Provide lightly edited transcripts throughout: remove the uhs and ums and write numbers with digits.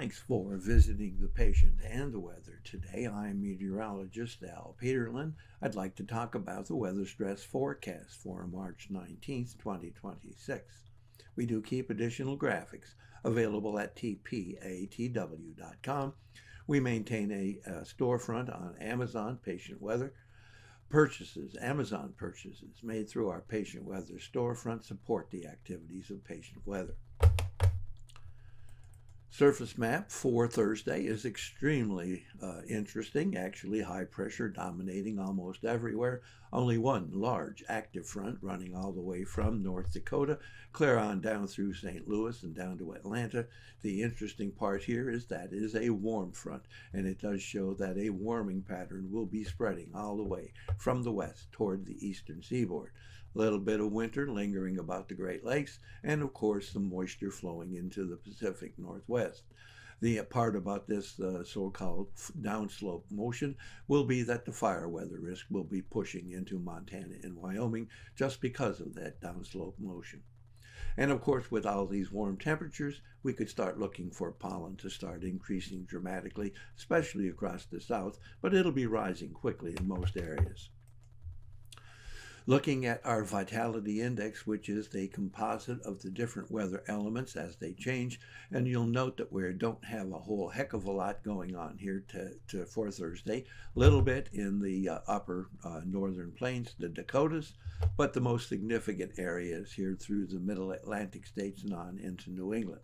Thanks for visiting the patient and the weather. Today I'm meteorologist Al Peterlin. I'd like to talk about the weather stress forecast for March 19th, 2026. We do keep additional graphics available at tpatw.com. We maintain a storefront on Amazon Patient Weather. Amazon purchases made through our Patient Weather storefront support the activities of Patient Weather. Surface map for Thursday is extremely interesting. Actually, high pressure dominating almost everywhere. Only one large active front running all the way from North Dakota, clear on down through St. Louis and down to Atlanta. The interesting part here is that it is a warm front, and it does show that a warming pattern will be spreading all the way from the west toward the eastern seaboard. A little bit of winter lingering about the Great Lakes, and of course some moisture flowing into the Pacific Northwest. The part about this so-called downslope motion will be that the fire weather risk will be pushing into Montana and Wyoming just because of that downslope motion. And of course, with all these warm temperatures, we could start looking for pollen to start increasing dramatically, especially across the south, but it'll be rising quickly in most areas. Looking at our vitality index, which is the composite of the different weather elements as they change, and you'll note that we don't have a whole heck of a lot going on here for Thursday. A little bit in the upper northern plains, the Dakotas, but the most significant areas here through the middle Atlantic states and on into New England.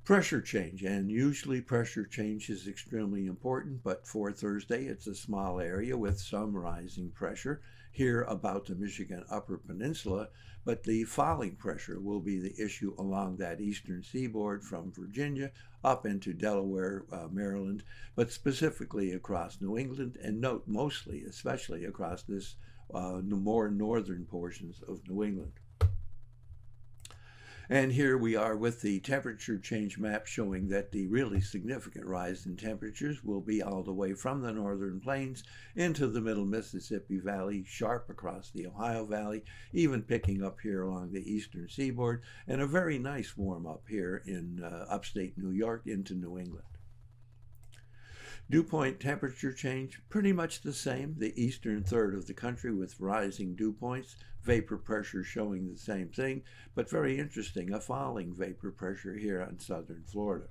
Pressure change, and usually pressure change is extremely important, but for Thursday it's a small area with some rising pressure here about the Michigan Upper Peninsula, but the falling pressure will be the issue along that eastern seaboard from Virginia up into Delaware, Maryland, but specifically across New England, and note mostly, especially across this more northern portions of New England. And here we are with the temperature change map showing that the really significant rise in temperatures will be all the way from the northern plains into the middle Mississippi Valley, sharp across the Ohio Valley, even picking up here along the eastern seaboard, and a very nice warm up here in upstate New York into New England. Dew point temperature change, pretty much the same. The eastern third of the country with rising dew points, vapor pressure showing the same thing, but very interesting, a falling vapor pressure here on southern Florida.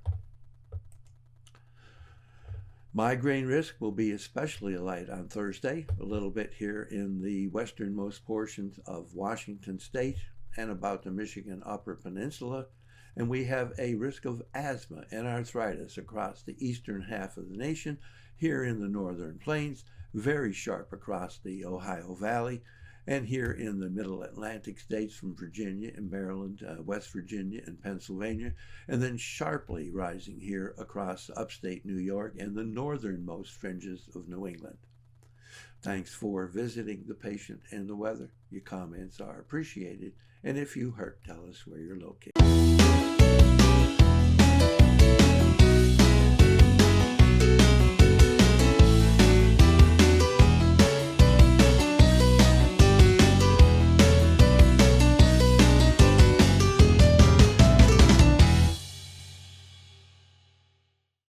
Migraine risk will be especially light on Thursday, a little bit here in the westernmost portions of Washington state and about the Michigan Upper Peninsula. And we have a risk of asthma and arthritis across the eastern half of the nation, here in the northern plains, very sharp across the Ohio Valley, and here in the middle Atlantic states from Virginia and Maryland, West Virginia and Pennsylvania, and then sharply rising here across upstate New York and the northernmost fringes of New England. Thanks for visiting the patient and the weather. Your comments are appreciated, and if you hurt, tell us where you're located.